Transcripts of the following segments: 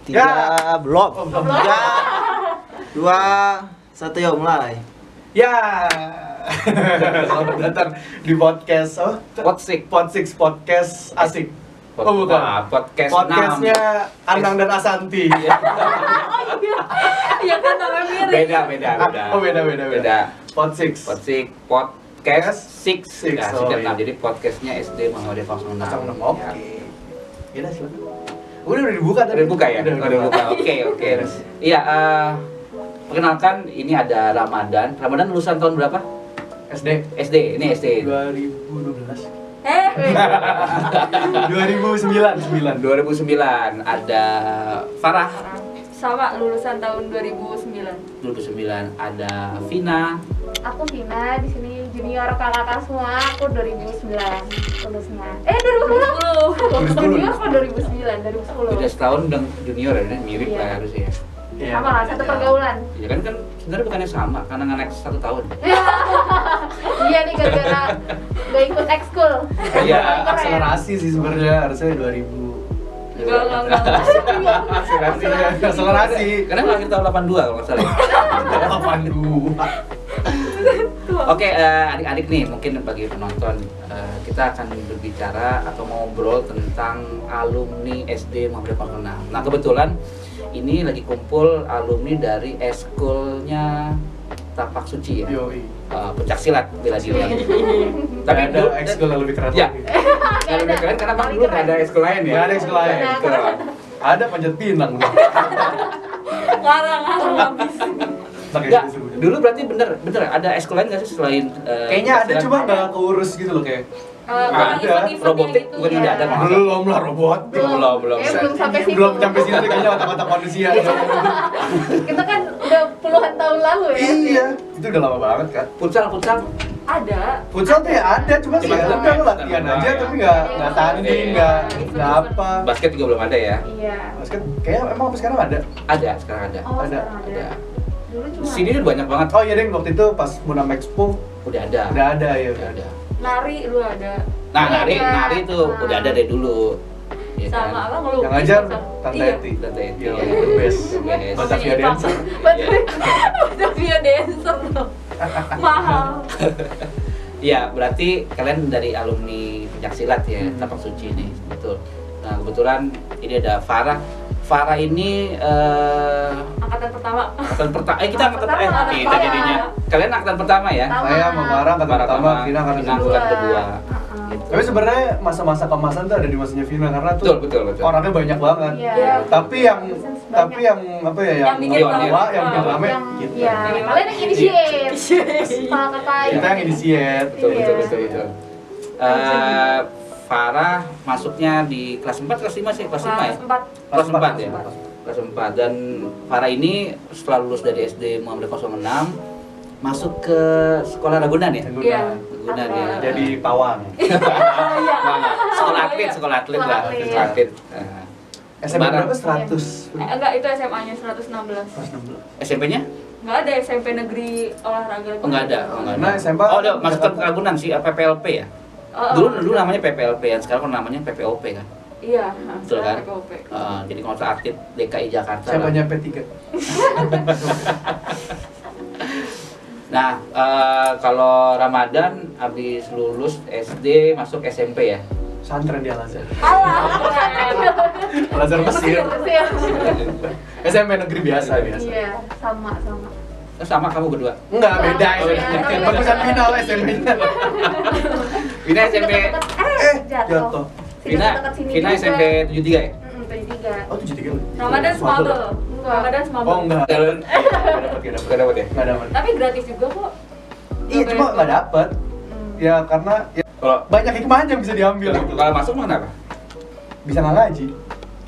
Tiga, belum. belum. Tiga, dua, satu, yuk mulai. Ya, selamat datang di podcast Podsix Podcast Asik. Oh bukan, podcastnya Anang dan Asanti. Iya kan namanya mirip. Beda. Oh beda. Podsix. Podcast Six. Six, Nah, oh, sudah iya. jadi podcastnya SD Muhammadiyah 06. Oke. Ya udah silakan. Udah dibuka tadi. Udah buka ya? Udah buka. Oke. Iya, perkenalkan ini ada Ramadan. Ramadan lulusan tahun berapa? SD. Ini SD. 2012. 2009 ada Farah. Sama lulusan tahun 2009. 2009 ada Vina. Aku Vina, di sini junior kakak semua. Aku 2009 lulusnya. 2010. Junior kok 2009, 2010. Beda setahun dan junior ya, ini mirip Iya. lah harusnya. Sama lah, satu pergaulan. Ya kan sebenarnya bukannya sama karena nggak 1 tahun. Iya nih gara-gara gak ikut ekskul. Iya, Akselerasi sih sebenarnya harusnya 2000. Enggak. Akselerasi. Karena lahir tahun 82 kalau nggak salah. 82. Oke, adik-adik nih mungkin bagi penonton kita akan berbicara atau ngobrol tentang alumni SD Muhammadiyah 06. Nah kebetulan ini lagi kumpul alumni dari eskulnya Tapak Suci ya. Yoi. Pencak silat bela diri. Tapi ada dulu- ekskul yang lebih keren Ya. lagi. Yang lebih keren karena bang dulu nggak ada eskul lain ya. Nggak ada eskul lain. Betul. Ada panjat pinang. Ngarang habis. Enggak, dulu berarti bener ada eskul lain nggak sih selain Kayaknya ada silat? cuma nggak keurus gitu loh kayak. Ada. Robotik bukan ya. tidak ada Mas. Belum lah robot. Belum. Belum sampai situ. Belum sampai situ kayaknya otak-otak manusia. Kita kan udah puluhan tahun lalu ya. Iya, itu udah lama banget kan. Futsal Ada. Futsal tuh ya ada, cuma sih Cuma udah lo latihan standar aja ya. tapi nggak tanding, Iya. nggak apa. basket juga belum ada ya. Iya. Basket kayaknya emang sampai sekarang ada. Ada sekarang ada. Oh, Ada. sekarang ada. Dulu cuma Sini udah banyak banget. Oh iya deh, waktu itu pas Munam Expo Udah ada. udah ada ya. Udah ada. Nari lu ada. Nah, Iya. nari tuh udah ada dari dulu. Iya kan? Sama apa ngelukis. Yang ngajar sama- Tante Iya. Eti. Tante Eti, Iya, ya. the best. The best. Batavia Iya. Dancer. Iya. Batavia dancer loh. Mahal. Iya, berarti kalian dari alumni pencaksilat ya, Tapak Suci nih, betul. Nah, kebetulan ini ada Farah. Farah ini Angkatan pertama. angkatan pertama. Kita angkatan Pertama. kita jadinya. Kalian angkatan pertama ya? Pertama. Saya sama Farah angkatan pertama, Vina angkatan Vina kedua. angkatan kedua. Gitu. Tapi sebenarnya masa-masa kemasan tuh ada di masanya Vina karena tuh Betul. orangnya banyak banget. Iya. Tapi yang apa ya Yang bikin tua, rame. yang bikin rame Yang kita. iya, kalian yang initiate. Sama kakak. Kita yang initiate. Betul. Iya. Farah masuknya di kelas 4, kelas 5 sih, kelas 5 ya? Kelas 4 ya? Kelas 4. Dan Farah ini setelah lulus dari SD Muhammadiyah 06 masuk ke sekolah Ragunan ya? Iya. Ragunan ya? Jadi pawang. Nggak. Sekolah atlet lah. Sekolah atlet. Sekolah atlet. Nah, SMP Barang. berapa? 100. Enggak, itu SMA-nya 116. 116. SMP-nya? Enggak ada SMP negeri olahraga. Oh, nggak ada. Nah, SMP Oh, udah masuk ke Ragunan sih, PPLP ya? Oh, Dulu namanya PPLP ya, sekarang namanya PPOP kan? Iya, Betul kan? PPOP. Jadi kalau atlet DKI Jakarta. Siapa lah. nyampe 3? Nah, kalau Ramadan habis lulus SD masuk SMP ya? Santren di Al-Azhar. Alah, Al-Azhar Mesir. Mesir. SMP negeri biasa. Iya, sama. Sama kamu berdua? Enggak, beda Oh, ya. iya. Bagusan final SMP-nya. Vina SMP Jatuh. Vina SMP 73 ya? 73. Oh, 73 lu. Ramadan semabel. Ramadan semabel. Oh, enggak. Jalan. Enggak dapat ya? Enggak dapat. Tapi gratis juga kok. Iya, cuma enggak dapat. Ya karena ya, Kalau banyak hikmahnya yang bisa diambil gitu. kalau masuk mah kenapa? Bisa nggak ngaji?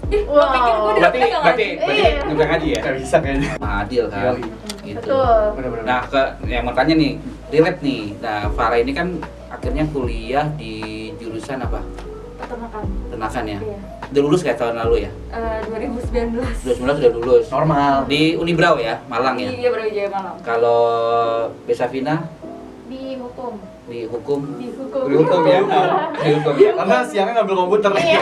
Ih, gua pikir gua Berarti dapetnya nggak ngaji. Iya. nggak bisa ngaji ya? Nggak bisa kayaknya. Adil kan? Iya. Gitu. Betul. Bener-bener. Nah, yang mau tanya nih, relate nih. Nah, Farah ini kan akhirnya kuliah di jurusan apa? Peternakan. Peternakan ya? Iya. Udah lulus kayak tahun lalu ya? 2019. 2019 sudah lulus. Normal. Di Unibrau ya, Malang ya? Iya, Brawijaya Malang. Kalau Besavina Di hukum. di hukum Di hukum. di hukum ya? Di hukum ya? Karena siangnya ngambil komputer. Iya.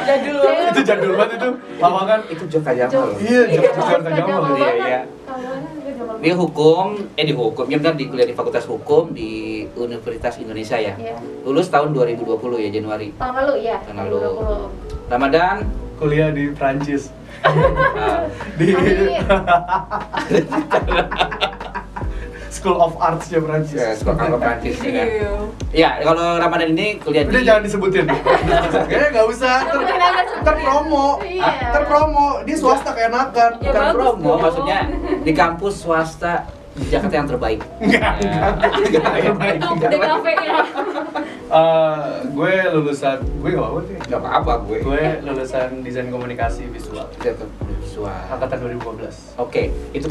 Jadul. Itu jadul banget itu. Lawangan. Itu Jakarta Jamal. Iya, Jakarta Jamal. Iya, iya. Dia dihukum, ya benar, di kuliah di Fakultas Hukum di Universitas Indonesia ya. Iya. Lulus tahun 2020 ya, Januari. Tahun lalu ya. Tahun lalu. 2020. Ramadan Kuliah di Prancis. Di School of Arts ya Prancis. sekolah Prancis ya. kan? Iya. Ya, kalau Ramadan ini kuliah Udah di jangan disebutin. Kayaknya nggak usah. Ntar promo. Iya. Ntar promo. Dia swasta keenakan. Ya, bukan bagus promo, dong. maksudnya di kampus swasta di Jakarta yang terbaik. Enggak. Itu DKV-nya. Gue lulusan, gue nggak apa sih. Gak apa-apa gue. Gue lulusan desain komunikasi visual. Visual. Angkatan 2015. Oke, itu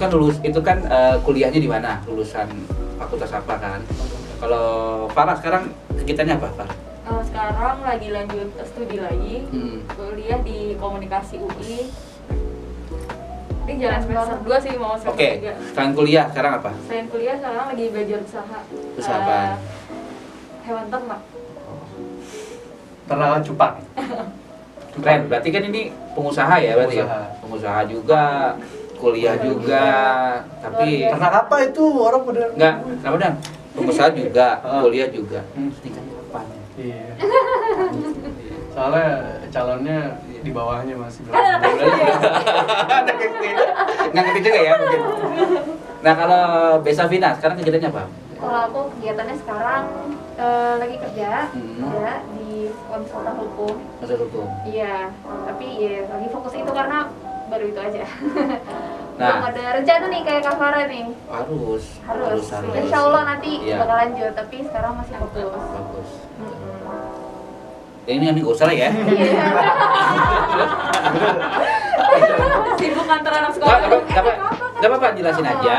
kan kuliahnya di mana? Lulusan fakultas apa kan? Kalau Farah sekarang kegiatannya apa, Farah? Sekarang lagi lanjut studi lagi, kuliah di komunikasi UI. Ini jalan semester 2 sih, mau semester Oke, 3. selain kuliah sekarang apa? Selain kuliah sekarang lagi belajar usaha. Usaha apa? Hewan ternak. Ternak cupang. Keren, berarti kan ini pengusaha ya berarti ya? Pengusaha. Pengusaha juga, kuliah juga, tapi Ternak apa itu orang pada? enggak, Ramadan. Pengusaha juga, Ah. kuliah juga. Hmm. Nikahnya kapan? Iya. Soalnya calonnya di bawahnya masih belum. Nggak ngerti juga ya mungkin. Nah kalau Besavina sekarang kegiatannya apa? Kalau aku kegiatannya sekarang lagi kerja ya di konsultan hukum. Masa hukum. Iya, tapi ya lagi fokus itu karena baru itu aja. Nah. Belum ada rencana nih kayak Kak Farah nih. Harus. Insya Allah nanti Iya. bakal lanjut, tapi sekarang masih fokus. Bagus. Mm-mm. Ini gak usah lah ya. Iya. Sibuk antara anak sekolah. Gak apa-apa, jelasin aja.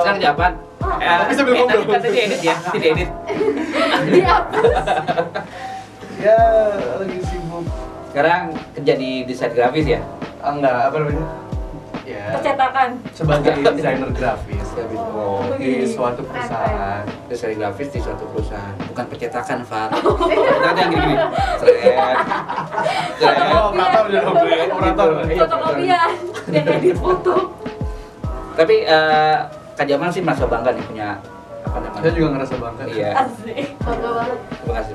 Sekarang jawaban. Tapi sambil ngobrol. Nanti diedit ya, nanti diedit. Ya lagi sibuk. Sekarang kerja di desain grafis ya? Enggak, apa namanya? Ya. Percetakan. Sebagai desainer grafis Oh, di suatu perusahaan. desain grafis di suatu perusahaan, bukan percetakan, Far. Percetakan yang gini-gini. Seret. Operator jadi operator. Fotokopian dan edit foto. Tapi Kak Jamal sih merasa bangga nih punya apa namanya? Saya juga ngerasa bangga. Iya. Asik. Bangga banget. Terima kasih.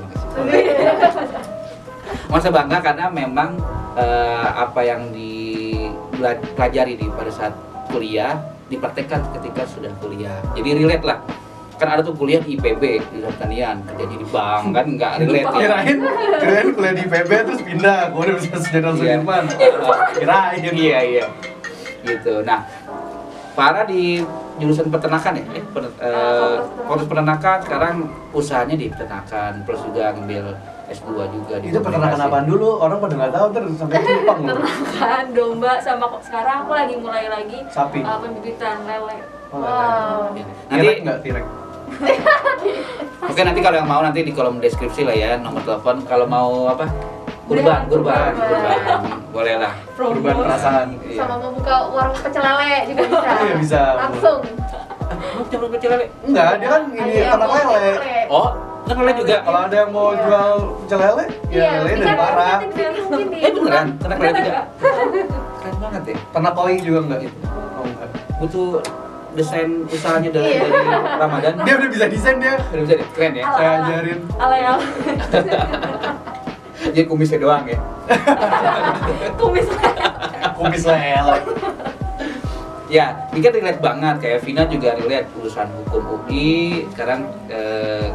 Merasa bangga karena memang apa yang dipelajari pada saat kuliah dipraktekkan ketika sudah kuliah. Jadi relate lah. Kan ada tuh kuliah di IPB di pertanian, kerja di bank kan nggak relate ya. Kirain kuliah di PB terus pindah ke Universitas Jenderal Iya. Sudirman. Kirain. Iya. Gitu. Nah, Farah di jurusan peternakan ya? Fakultas peternakan, sekarang usahanya di peternakan, plus juga ngambil S2 juga di Itu peternakan komunikasi. apaan dulu? Orang pada nggak tahu terus sampai cupang loh. Ternakan domba sama sekarang aku lagi mulai lagi Sapi. pembibitan lele. Oh, Wow. Ya. Nanti Nanti nggak tirek. Oke, nanti kalau yang mau nanti di kolom deskripsi lah ya, nomor telepon kalau mau apa? Kurban. Boleh lah. Kurban perasaan. Iya. Sama mau buka warung pecel lele juga bisa. Iya, bisa. Langsung. Lu jangan kecil lele. Enggak, dia kan ini Iya, ternak mau lele. Oh, kan lele juga. Kalau ada yang mau jual pecel lele, ya lele bisa dari parah. mungkin di Beneran? rumah. Ternak lele juga. Keren banget ya. Ternak koi juga enggak gitu. Oh enggak. Butuh desain usahanya dari Iya. Ramadan. Dia udah bisa desain dia. Udah bisa deh, keren ya. Saya ajarin. Alay-alay. Jadi kumisnya doang ya. Kumis. Kumis lele. Ya, ini kan relate banget, kayak Vina juga relate urusan hukum UI, sekarang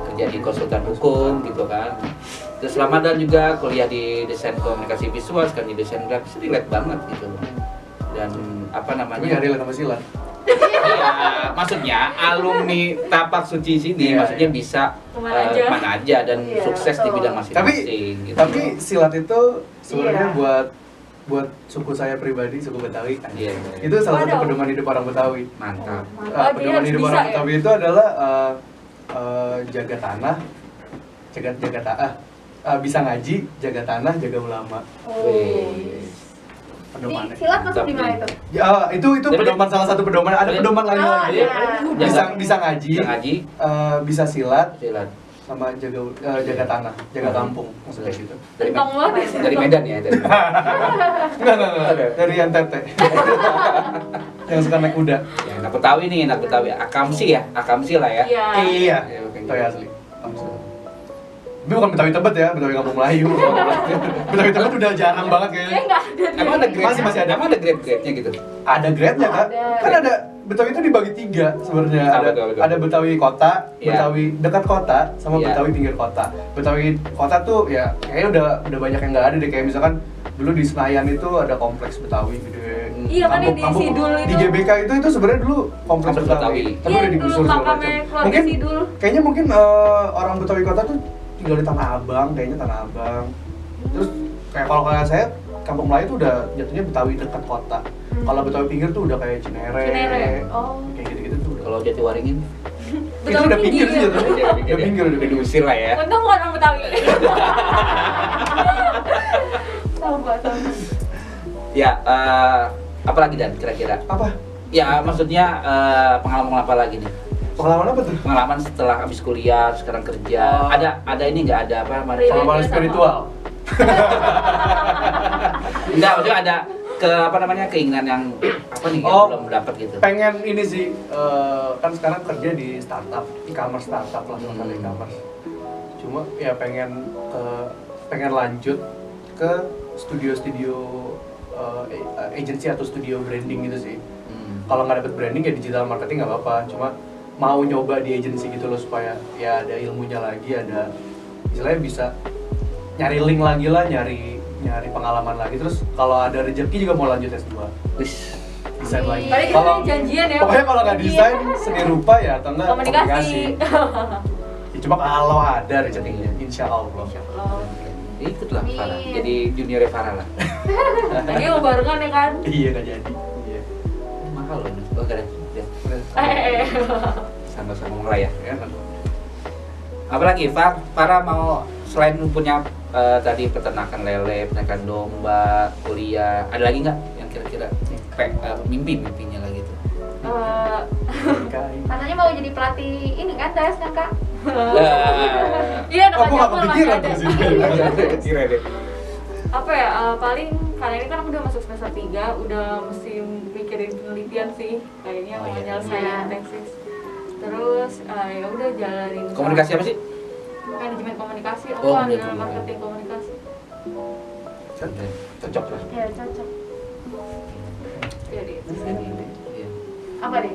kerja di konsultan hukum gitu kan. Terus Ramadan juga kuliah di desain komunikasi visual, sekarang di desain grafis, relate banget gitu loh. Dan apa Tapi namanya? nggak relate sama silat. Iya, maksudnya alumni Tapak Suci sini Iya, maksudnya iya. bisa Kemana aja. dan Iya, sukses di betul. bidang masing-masing gitu. Tapi silat itu sebenarnya Iya. buat suku saya pribadi, suku Betawi. Iya, Itu salah satu Waduh. pedoman hidup orang Betawi. mantap. Oh, jadi Pedoman harus hidup bisa orang ya? Betawi itu adalah jaga tanah, bisa ngaji, jaga tanah, jaga ulama. Oh. Wih. Di Pedomannya. silat masuk di mana itu? Ya, itu pedoman, salah satu pedoman. Ada pedoman lain Oh, lagi. iya. Bisa ngaji, Bisa ngaji, bisa silat, silat. sama jaga tanah, jaga kampung maksudnya gitu. Tentang banget. Dari Medan ya? Enggak. Dari NTT. Yang suka naik kuda. Ya, anak Betawi nih, anak Betawi. Akamsi ya? Akamsi lah ya? Iya. Iya. Ya, oke. Betawi asli. Tapi bukan Betawi Tebet ya, Betawi Kampung Melayu. Betawi Tebet udah jarang banget kayaknya. Nggak ada. Emang ada grade? Masih ada. Emang ada grade-grade-nya gitu? Ada grade-nya, Kak. Ada. Kan ada Betawi itu dibagi 3 sebenarnya. Apa Ada tuh? ada Betawi kota, Iya. Betawi dekat kota, sama Iya. Betawi pinggir kota. Betawi kota tuh ya kayaknya udah banyak yang nggak ada deh, kayak misalkan dulu di Senayan itu ada kompleks Betawi gede. Iya kan yang di Sidul Di itu. GBK itu sebenarnya dulu kompleks Kompleks Betawi. Betawi. Tapi Iya, udah digusur dulu segala makamnya macam. keluarga Mungkin Sidul. kayaknya orang Betawi kota tuh tinggal di Tanah Abang, kayaknya Tanah Abang. Terus kayak kalau kalian saya Kampung Melayu tuh udah jatuhnya Betawi dekat kota. Kalau Betawi pinggir tuh udah kayak Cinere. Cinere. Oh. Kayak gitu-gitu tuh udah. Kalau Jatiwaringin? Itu udah pinggir sih jatuhnya. Udah pinggir, Udah pinggir, udah pinggir. diusir lah ya. Untung bukan orang Betawi. Sama. Ya, apa lagi Dan kira-kira? Apa? Ya, maksudnya pengalaman apa lagi nih? Pengalaman apa tuh? Pengalaman setelah habis kuliah, sekarang kerja. Oh. Ada ini nggak ada apa namanya? Relate. Pengalaman sama. spiritual. Enggak, maksudnya ada apa namanya keinginan yang apa nih yang Oh. belum dapat gitu. Pengen ini sih, kan sekarang kerja di startup, e-commerce startup lah, sama e-commerce. Cuma ya pengen lanjut ke studio-studio agency atau studio branding gitu sih. Kalau nggak dapet branding ya digital marketing nggak apa-apa. Cuma mau nyoba di agency gitu loh supaya ya ada ilmunya lagi, ada istilahnya bisa nyari link lagi lah, nyari pengalaman lagi. Terus kalau ada rezeki juga mau lanjut S2. Wis. Desain lagi. Tadi kita janjian ya. Pokoknya kalau nggak desain, seni rupa ya atau enggak Komunikasi. Ya, cuma kalau ada rezekinya, insya Allah. Oh. Ikutlah Amin. Farah. Jadi juniornya Farah lah. Lagi mau barengan ya kan? Iya nggak jadi. Iya. Mahal loh. Oh, enggak ada. Ya. Eh. Sama-sama mulai ya. Apalagi Farah mau selain punya tadi peternakan lele, peternakan domba, kuliah, ada lagi nggak yang kira-kira mimpinya lagi tuh? Katanya mau jadi pelatih ini kan, das kan Kak? Iya, Oh, anak gua nggak Japur masih kepikiran ada. tuh sih. Kira deh. Apa ya, paling karena ini kan aku udah masuk semester 3, udah mesti mikirin penelitian sih. Kayaknya Oh, mau iya. nyelesain tesis. Terus ya udah jalanin Komunikasi apa sih? manajemen komunikasi, aku Oh, ambil manajemen. marketing komunikasi. Cocok lah. Ya cocok. Jadi sini. Iya. Apa nih?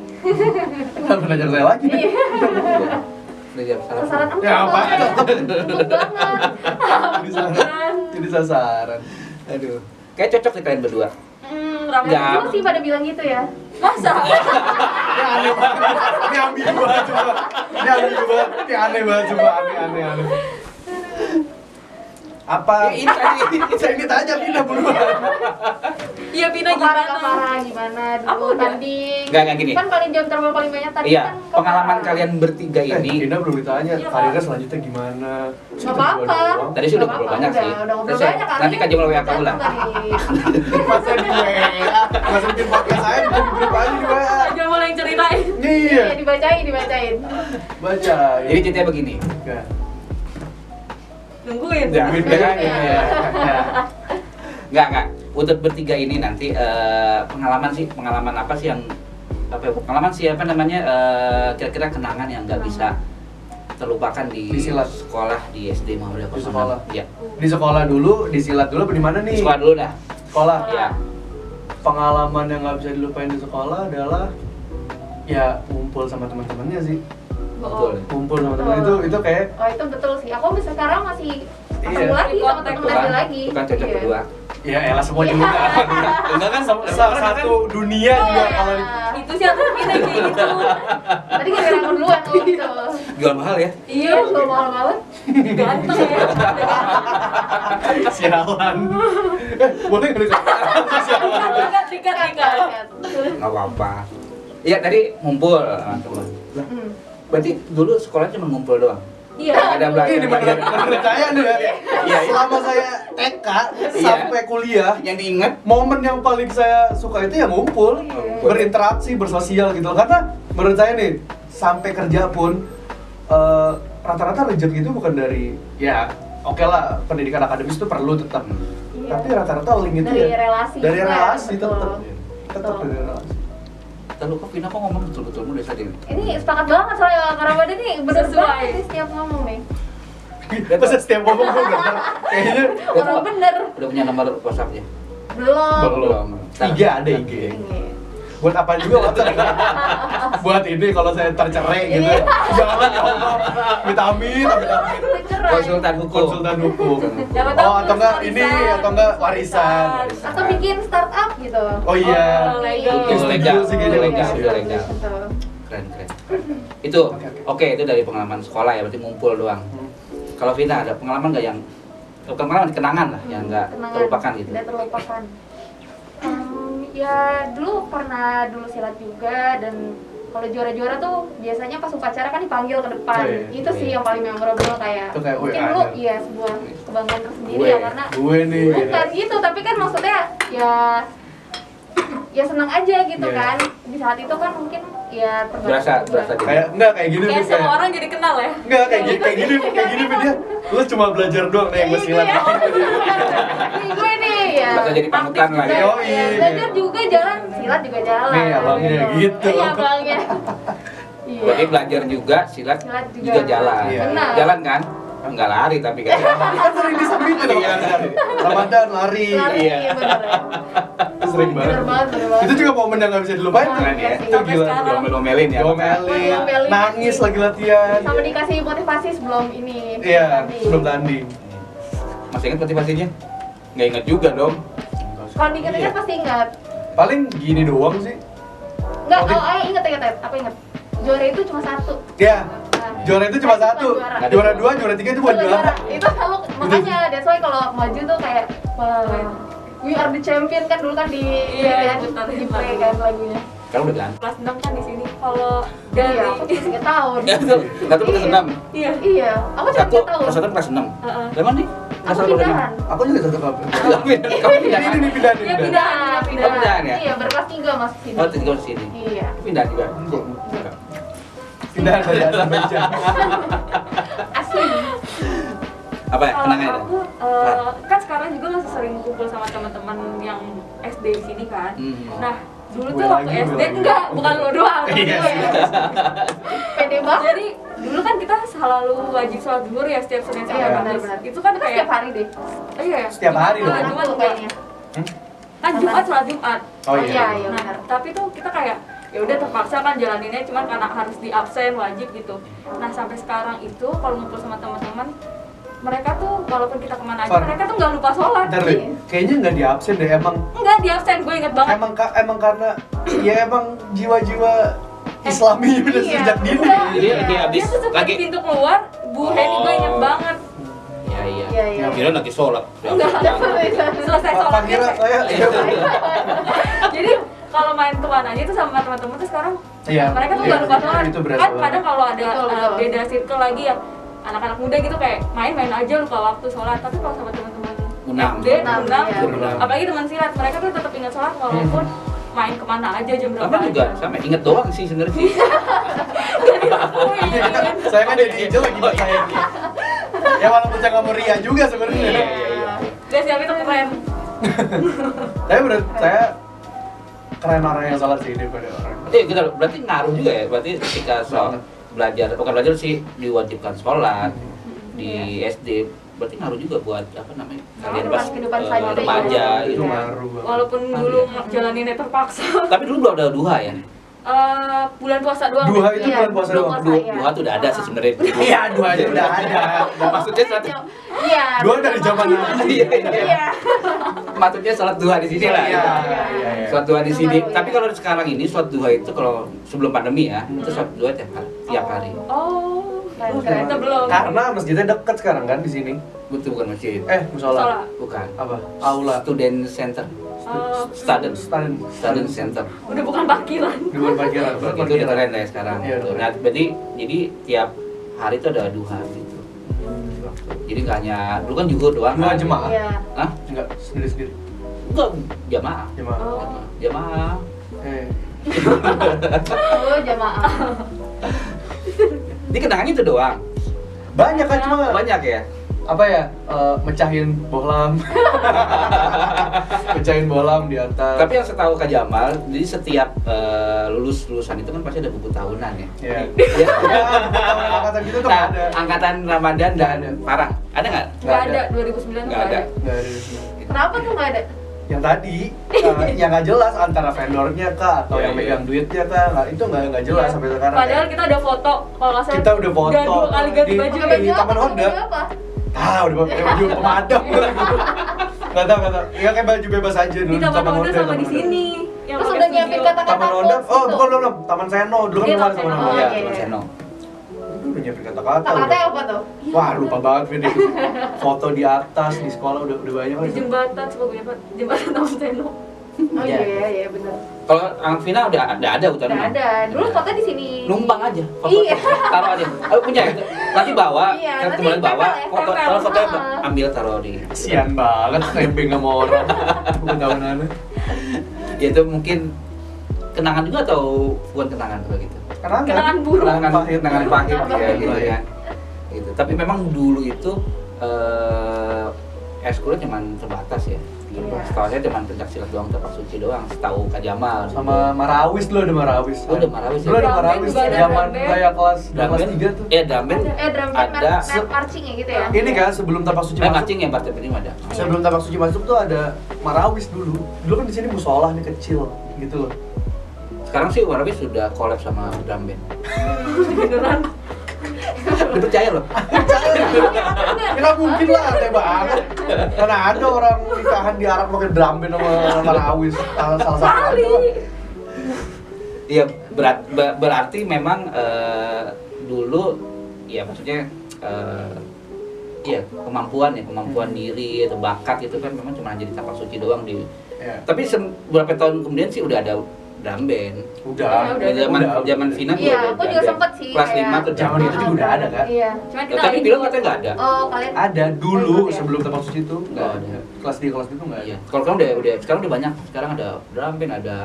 Kenapa belajar saya lagi? Iya. Udah jam salah. Sasaran empuk. Ya, apa? Empuk banget. Jadi sasaran. Jadi sasaran. Aduh. Kayak cocok nih kalian berdua. Rame Nggak. dulu Dulu sih pada bilang gitu ya. masa? Ini aneh banget. Ini ambigu banget coba. Ini ambigu banget. Ini aneh banget coba. Aneh. Apa? Ya, ini Saya ini tanya pindah buruan. Iya, Pina Farah gimana? gimana Aku dulu udah. tanding? Nggak gini. Kan paling jam terbang paling banyak tadi Iya, kan. pengalaman Farah. kalian bertiga ini. Pindah belum ditanya Iya, karirnya Pak. selanjutnya gimana. Nggak apa-apa. Tadi sih udah Nggak ngobrol apa-apa, banyak sih. Udah ngobrol Terus banyak kali. nanti Kak Jamal WA kamu lah. Masa di WA? Masa bikin podcast saya di grup aja di WA. Aja mulai yang ceritain. Iya. Iya, dibacain. Baca. Jadi ceritanya begini. Enggak. Nungguin. Ya. Iya. Enggak. Untuk bertiga ini nanti pengalaman apa sih yang pengalaman sih apa namanya kira-kira kenangan yang nggak bisa terlupakan di Silat. sekolah di SD Muhammadiyah Di 06. sekolah. Iya. Di sekolah dulu, di silat dulu, apa di mana nih? Di sekolah dulu dah. Sekolah. Iya. Pengalaman yang nggak bisa dilupain di sekolah adalah ya ngumpul sama teman-temannya sih. Betul. Kumpul sama teman itu kayak Oh itu betul sih. Aku sampai sekarang masih Iya. lagi sama Kontak temen Bukan, SD lagi. bukan cocok Iya. berdua. ya elah semua juga. Enggak kan satu dunia Oh, juga iya. kalau Itu sih aku Pina kayak gitu. Tadi gara-gara aku duluan kalau gitu. Jual mahal ya. Iya, Gak mahal banget. ganteng ya. sialan. Boleh nggak nih? Tiket. Nggak apa-apa. Iya tadi ngumpul sama teman. Lah, Hmm. berarti dulu sekolah cuma ngumpul doang. Iya. Nggak ada belajar. Ini menurut saya nih ya. Iya. Selama saya TK Iya. sampai kuliah, Yang diingat momen yang paling saya suka itu ya ngumpul, Ngumpul. berinteraksi, bersosial gitu. Karena menurut saya nih, sampai kerja pun rata-rata reject itu bukan dari ya oke lah pendidikan akademis itu perlu tetap. Iya. Tapi rata-rata link itu Dari ya relasi dari juga, relasi betul. tetap Betul. dari relasi. Lalu kok Vina kok ngomong betul-betul mulu dari tadi? Ini sepakat banget soalnya Kak Ramadan nih bener Sesuai. banget nih setiap ngomong nih. Masa setiap ngomong gue bener kayaknya Orang bener. Udah punya nomor WhatsApp-nya? Belum. belum. Ntar. IG ada IG. Ini. Buat apa juga WhatsApp? Buat ini kalau saya tercerai gitu. Iya. Jangan ngomong vitamin, vitamin. Cerai. Konsultan hukum. Konsultan hukum. Siapa tahu Oh, atau enggak warisan. ini atau enggak warisan. Atau bikin startup gitu. Oh iya. Oh, legal. Itu legal, Setuju sih kayaknya legal, bagus. itu legal. Betul. Keren. Itu Oke, oke. oke, itu dari pengalaman sekolah ya, berarti ngumpul doang. Kalau Vina ada pengalaman nggak yang bukan pengalaman, kenangan lah yang nggak Kenangan, terlupakan gitu? Tidak terlupakan. Ya dulu pernah silat juga dan kalau juara-juara tuh biasanya pas upacara kan dipanggil ke depan. Oh, iya. Itu sih yang paling memorable kayak. Itu kayak, mungkin "Wih, dulu ada." iya sebuah kebanggaan tersendiri Gue. ya karena Gue nih. bukan gitu tapi kan maksudnya ya senang aja gitu Iya. kan. Di saat itu kan mungkin ya Berasa juga. jadi. Kayak enggak kayak gini Kayak Fit, semua orang jadi kenal ya. enggak kayak gini Fit, dia. Lu cuma belajar doang nih yang gue silat. Iya, nih gue nih ya. Berasa jadi panutan lah ya. Yoi. Iya, belajar juga jalan, silat juga jalan. Nih, abangnya gitu. Iya, abangnya. Iya. Berarti belajar juga, silat Silat juga jalan. Iya. Benar. Jalan kan? Enggak lari tapi kan. Kan sering disambitin sama kalian. Ramadan lari. Lari, Iya. iya bener ya. Itu sering banget. Bener banget, bener banget. Itu juga momen yang gak bisa dilupain tuh. Keren ya. Itu Sampai gila. sekarang. Diomel-omelin ya. Diomelin, Diomelin. nangis lagi latihan. Sama dikasih motivasi sebelum ini. Iya, tanding. sebelum tanding. Masih ingat motivasinya? Nggak ingat juga dong. Kalau diinget-inget Iya. pasti ingat. Paling gini doang sih. Enggak, Motiv- inget. Aku inget. Juara itu cuma satu. Ya, Nah, juara itu cuma bukan satu. juara. Juara 2, juara 3 itu bukan Bukan juara. Itu kamu makanya that's why kalau maju tuh kayak wah, we are the champion kan dulu kan di Iya, di, betul. di play kan lagunya. Sekarang udah ganti. Kelas 6 kan di sini. Kalau Iya, dari aku cuma 3 tahun. Ya betul. Satu kelas Iya. 6. Iya. Iya, aku cuma Satu 3 tahun. kelas 1 kelas 6. Heeh. Dari mana nih? Aku pindahan. Aku juga satu kelas. Kamu pindahan. Ini pindah Iya, pindahan. Oh, pindahan ya? Iya, berkelas 3 masuk sini. Oh, tiga di sini. Iya. Pindah juga. Pindah dari Azerbaijan. Asli. Apa ya? Kalau Kenangannya? aku kan sekarang juga masih sering kumpul sama teman-teman yang SD di sini kan. Nah, dulu Gue tuh waktu lagi, gue SD lagi. enggak, bukan lo doang. Iya, temen gue ya. Pede banget. Jadi dulu kan kita selalu wajib sholat zuhur ya setiap Senin sampai Iya, Kamis. benar-benar. Itu kan Kita kayak setiap hari deh. Iya ya. Setiap hari Jumat, dong. Jumat Aku kayaknya. kan Jumat sholat Jumat. Oh iya. Iya, Nah, benar. tapi tuh kita kayak ya udah terpaksa kan jalaninnya cuman karena harus di absen wajib gitu. Nah, sampai sekarang itu kalau ngumpul sama teman-teman mereka tuh walaupun kita kemana aja Far. mereka tuh nggak lupa sholat. Ntar deh, kayaknya nggak di absen deh emang. Enggak di absen, gue inget banget. Emang karena ya emang jiwa-jiwa Islami udah Iya, sejak dini. Enggak, Jadi dia habis dia tuh setiap lagi. pintu keluar, Bu Heni gue inget banget. Iya, iya. Iya, iya. Kira lagi sholat. Enggak, selesai Pak sholat Kira saya Jadi kalau main kemana aja tuh sama teman-teman tuh sekarang Iya, mereka tuh iya, nggak lupa sholat. itu berasa Kan banget. kadang kalau ada Betul, betul. beda circle lagi ya anak-anak muda gitu kayak main-main aja lupa waktu sholat. Tapi kalau sama teman-teman Unang. SD, Unang, unang, iya. Unang. apalagi teman silat, mereka tuh tetap ingat sholat walaupun main kemana aja jam berapa Sama juga, aja. sama inget doang sih sebenarnya sih. saya kan jadi angel lagi buat saya nih. Ya walaupun saya nggak meriah juga sebenarnya. Iya, iya. Dia siap itu keren. Tapi menurut saya keren orang yang sholat sih daripada orang. Kita berarti ngaruh juga ya, berarti ketika soal belajar, bukan belajar sih diwajibkan sholat di SD, berarti ngaruh juga buat apa namanya kalian pas Kehidupan selanjutnya remaja juga. Itu itu. ngaruh banget. Walaupun dulu jalaninnya terpaksa. Tapi dulu belum ada duha ya. Bulan puasa doang. Duha itu Iya, bulan puasa belum doang. puasa. Iya. Duha tuh udah ada sih sebenarnya. Iya, duha itu udah ada. Maksudnya sholat, Iya. Dua dari zaman Nabi. iya, iya. Iya. Maksudnya sholat duha di sini lah. Iya, ya. iya. Sholat duha di Itu sini. baru, Tapi ya. kalau sekarang ini sholat duha itu kalau sebelum pandemi ya, itu sholat duha tiap hari. Oh, Keren. itu belum. Karena masjidnya dekat sekarang kan di sini. Betul, bukan masjid. Musola. Musola. Bukan. Apa? Aula. Student center. Student center. Udah bukan parkiran. Di luar parkiran. Itu udah keren lah ya sekarang. Iya, udah Nah, keren. berarti jadi tiap hari itu ada duha gitu. Jadi nggak hanya dulu kan juga doang. Dua kan? jemaah. Iya. Hah? Enggak, sendiri-sendiri. Enggak, jamaah. Jemaah. Oh. Jamaah. Oh, jamaah. Ini kenangannya itu doang. Banyak kan, cuma Banyak ya? apa ya, mecahin bohlam. Mecahin bohlam di atas. Tapi yang setahu Kak Jamal, jadi setiap lulusan itu kan pasti ada buku tahunan ya. Iya. Iya. Angkatan gitu tuh Nah, nggak ada. angkatan Ramadan Nggak dan ada. Farah, ada nggak? Nggak ada, 2009 tuh Nggak ada. Nggak ada. Kenapa tuh nggak ada? Yang tadi, yang nggak jelas antara vendornya kah atau Iya, yang iya. megang duitnya kah, itu nggak jelas sampai sekarang. Padahal kita ada foto, kalau nggak salah Kita udah foto udah 2 kali ganti di- baju di kan. Taman Honda. Baju apa? Udah pakai baju pemadam. Nggak tahu. Ya kayak baju bebas aja dulu. Di Taman Honda sama Taman di Honda. sini. Yang Terus pakai udah nyiapin studio. kata-kata Taman Honda, quotes oh gitu. belum. Taman Seno, dulu kan Iya, belum ada Taman Taman Seno. Honda. Iya, iya, Mas iya. Eno. Udah nyiapin kata-kata. Kata-katanya udah. apa tuh? Wah, lupa banget Vin. Foto di atas di sekolah udah banyak Di banget. jembatan, coba gue lihat jembatan Taman Seno. Oh Iya. iya benar. Kalau Angvina udah ada hutan Udah ada. Dulu foto di sini. numpang aja, foto Iya. taruh aja. Aku punya itu. Nanti bawa, Iya, kan nanti kembali bawa, tempel ya, foto, tempel. kalau fotonya Ah. ambil taruh di. Kasian banget nebeng sama orang. Bukan tahunan. Ya itu mungkin kenangan juga atau bukan kenangan kalau gitu? Kenangan buruk. Kenangan pahit ya Pahit. gitu ya. Gitu. Tapi memang dulu itu eskulnya cuma terbatas ya. Iya. Setahunya cuma pencak silat doang, tapak suci doang. Setahu Kak Jamal. Sama Marawis dulu ada Marawis. Oh, ada Marawis ya? Dulu ada Drum band Marawis juga ada, zaman drum band. kayak kelas Drum band? 3 tuh. Drum band Drum band ada. marching ya gitu ya? Ini kan sebelum tapak suci masuk. Macing ya partai prima ada. Sebelum tapak suci masuk tuh ada Marawis dulu. Dulu kan di sini musola nih kecil gitu loh. Sekarang sih Marawis sudah collab sama drum band. Beneran. Dipercaya loh. Ya nggak mungkin lah, aneh banget. Karena ada orang nikahan di Arab pakai drum band sama Marawis. Salah satu aja lah. Iya, berarti memang dulu ya maksudnya iya kemampuan diri atau bakat itu kan memang cuma jadi tapak suci doang di. Iya. Tapi beberapa tahun kemudian sih udah ada drum band. Udah. Zaman Vina Iya, ada aku drum juga band. sempet sih Kelas kayak- 5 tuh Zaman itu juga udah ada kan? Iya. Cuman kita Tapi lagi bilang dulu. katanya nggak ada. Oh, kalian Ada dulu Oh, ikut ya? sebelum tapak suci itu Nggak ada. Kelas 3 kelas itu nggak ada. Iya. Kalau sekarang udah sekarang udah banyak. Sekarang ada drum band, ada